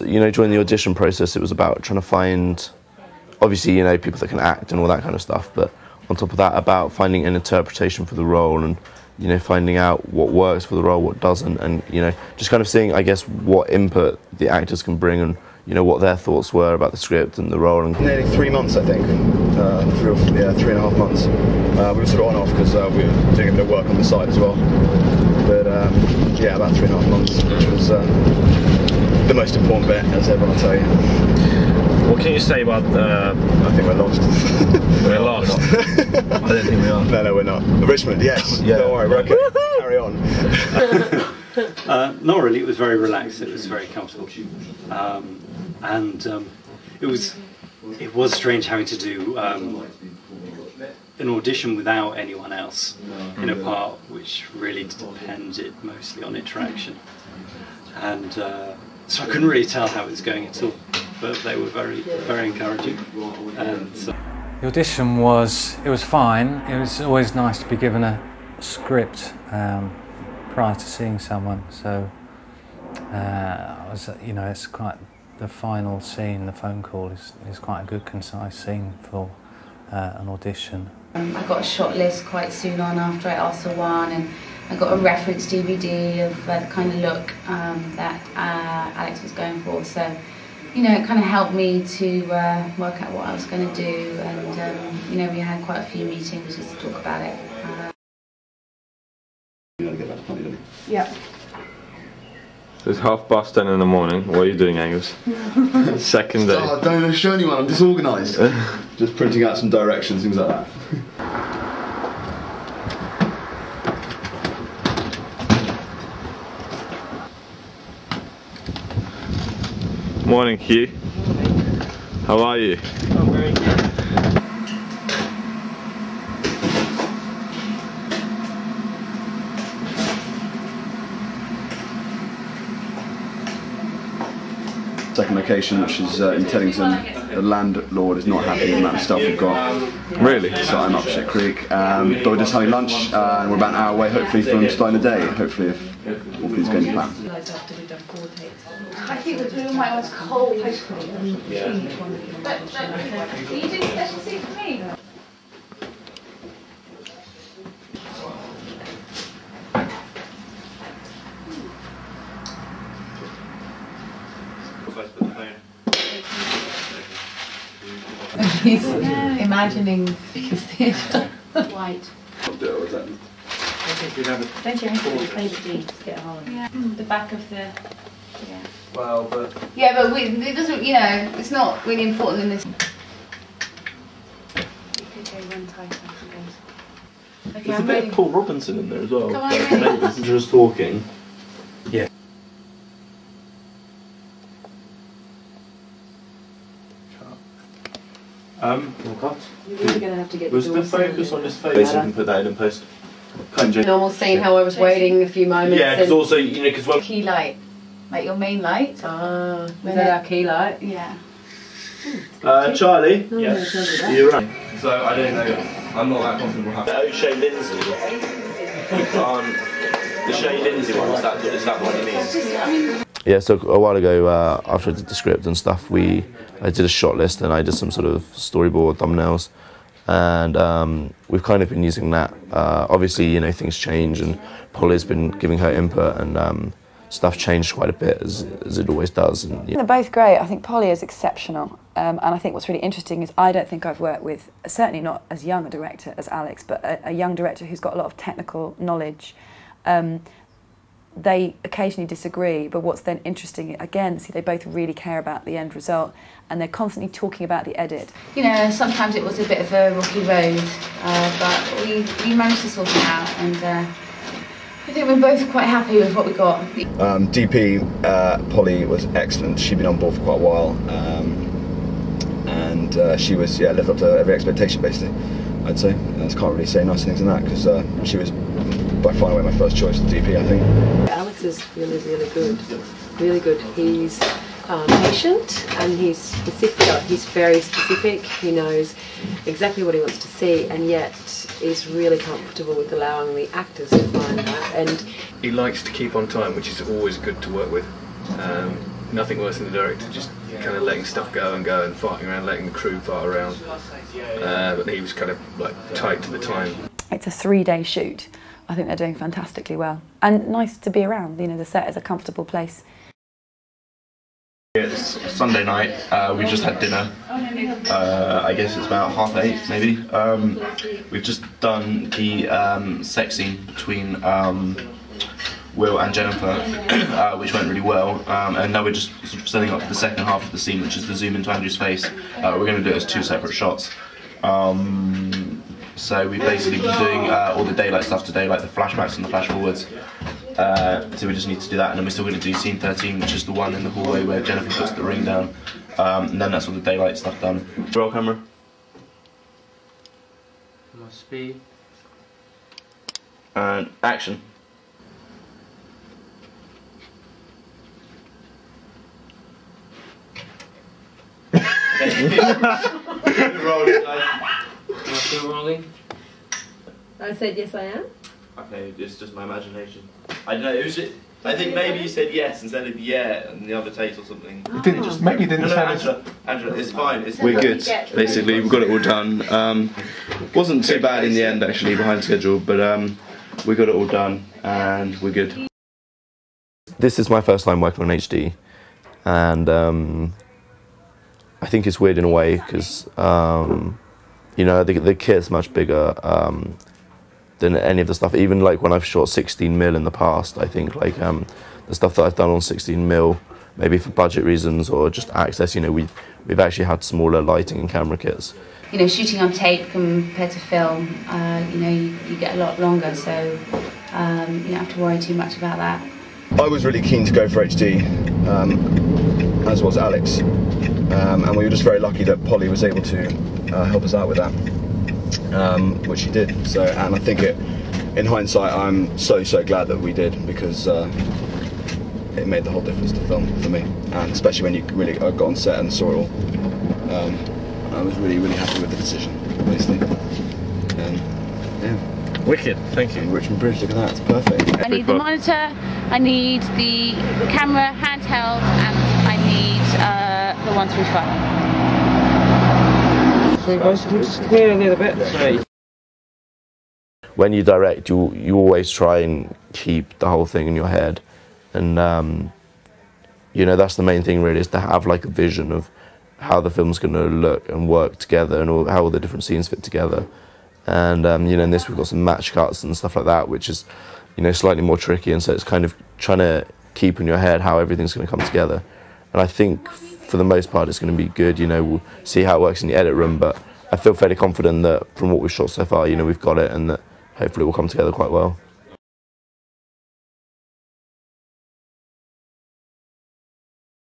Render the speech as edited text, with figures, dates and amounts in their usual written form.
You know, during the audition process, it was about trying to find, obviously, you know, people that can act and all that kind of stuff, but on top of that, about finding an interpretation for the role and, you know, finding out what works for the role, what doesn't, and, you know, just kind of seeing, I guess, what input the actors can bring and, you know, what their thoughts were about the script and the role. And nearly 3 months, I think. 3.5 months. We were sort of on off because we were doing a bit of work on the side as well. But yeah, about 3.5 months, which was the most important bit, as everyone will tell you. What can you say about... I think we're lost. We're lost? I don't think we are. No, we're not. Richmond, yes. Yeah. Don't worry, we're okay. Carry on. Not really, it was very relaxed, it was very comfortable. It was strange having to do an audition without anyone else in a part which really depended mostly on interaction. And so I couldn't really tell how it was going at all, but they were very encouraging. And so the audition was fine. It was always nice to be given a script prior to seeing someone. So you know, it's quite, the final scene, the phone call is quite a good concise scene for an audition. I got a shot list quite soon on after I asked for one, and I got a reference DVD of the kind of look that Alex was going for. So, you know, it kind of helped me to work out what I was going to do, and you know, we had quite a few meetings just to talk about it. You gotta get back to funny, don't you? Yeah. It's 10:30 in the morning. What are you doing, Angus? Second day. Oh, don't show anyone, I'm disorganised. Just printing out some directions, things like that. Morning, Hugh. How are you? I'm very good. Second location, which is in Teddington. The landlord is not happy with the amount of stuff we've got. Really? So I'm up Shit Creek. But we're just having lunch, and we're about an hour away, hopefully, from starting the day. Hopefully, if all things go to plan. I think the blue might was cold. Hopefully. Yeah. But can you do a special seat for me? He's imagining theatre. White. I'll do it, or is that? Don't you have to play the D to get a hold? Yeah. The back of the. Yeah. Well, but. Yeah, but it doesn't. You know, it's not really important in this. You could go one tighter, I suppose. Okay, There's a bit of Paul Robinson in there as well. Come on, ready? This is just talking. Yeah. Cut. You're really going to have to get Was the focus on his face? You can put that in post. Normal scene, how I was waiting a few moments. Yeah, because also, you know, because when Key light, like your main light. Ah, is that our key light? Yeah. Charlie, yes, you're right. So I don't know. I'm not that confident we'll have the O'Shea Lindsay. You can't. The Shea Lindsay one. Is that what you mean? yeah, so a while ago, after I did the script and stuff, I did a shot list and I did some sort of storyboard thumbnails, and we've kind of been using that. Obviously, you know, things change, and Polly's been giving her input, and stuff changed quite a bit, as it always does. And, They're both great. I think Polly is exceptional, and I think what's really interesting is I don't think I've worked with, certainly not as young a director as Alex, but a young director who's got a lot of technical knowledge. They occasionally disagree, but what's then interesting, again, see, they both really care about the end result, and they're constantly talking about the edit. You know, sometimes it was a bit of a rocky road, but we managed to sort it out, and I think we're both quite happy with what we got. DP, Polly was excellent. She'd been on board for quite a while, and she was, lived up to every expectation, basically, I'd say. I just can't really say nice things than that, because she was by far and away my first choice to DP, I think. Alex is really, really good. Really good. He's patient and he's specific. He's very specific. He knows exactly what he wants to see, and yet is really comfortable with allowing the actors to find that. And he likes to keep on time, which is always good to work with. nothing worse than the director just kind of letting stuff go and farting around, letting the crew fart around. But he was kind of like tight to the time. It's a 3-day shoot. I think they're doing fantastically well. And nice to be around, you know, the set is a comfortable place. It's Sunday night, we've just had dinner. I guess it's about 8:30 maybe. We've just done the sex scene between Will and Jennifer, which went really well, and now we're just sort of setting up for the second half of the scene, which is the zoom into Andrew's face. We're going to do it as 2 separate shots. So we've basically been doing all the daylight stuff today, like the flashbacks and the flash forwards. So we just need to do that, and then we're still going to do scene 13, which is the one in the hallway where Jennifer puts the ring down, and then that's all the daylight stuff done. Roll camera. Must be. And action. Rolling, guys. Am I still rolling? I said yes, I am. Okay, it's just my imagination. I don't know, it was just, I think maybe you said yes instead of yeah in the other takes or something. You didn't just, maybe you didn't say Angela, it's fine. We're good, basically. We've got it all done. Wasn't too bad in the end, actually, behind schedule, but we got it all done and we're good. This is my first time working on HD, and I think it's weird in a way because you know, the kit's much bigger than any of the stuff. Even like when I've shot 16mm in the past, I think like the stuff that I've done on 16mm, maybe for budget reasons or just access, you know, we've actually had smaller lighting and camera kits. You know, shooting on tape compared to film, you know, you get a lot longer, so you don't have to worry too much about that. I was really keen to go for HD, as was Alex, and we were just very lucky that Polly was able to help us out with that, which she did. So, and I think in hindsight, I'm so glad that we did, because it made the whole difference to film for me, and especially when you really got on set and saw it all. I was really happy with the decision, basically. Yeah. Wicked, thank you. Richmond Bridge, look at that, it's perfect. I need the monitor, I need the camera handheld, and I need the 135. So guys, can we just clear a little bit? Sorry. When you direct, you always try and keep the whole thing in your head, and you know, that's the main thing really, is to have like a vision of how the film's going to look and work together, and how all the different scenes fit together. And you know, in this we've got some match cuts and stuff like that, which is, you know, slightly more tricky, and so it's kind of trying to keep in your head how everything's going to come together. And I think for the most part it's going to be good. You know, we'll see how it works in the edit room, but I feel fairly confident that from what we've shot so far, you know, we've got it, and that hopefully it will come together quite well.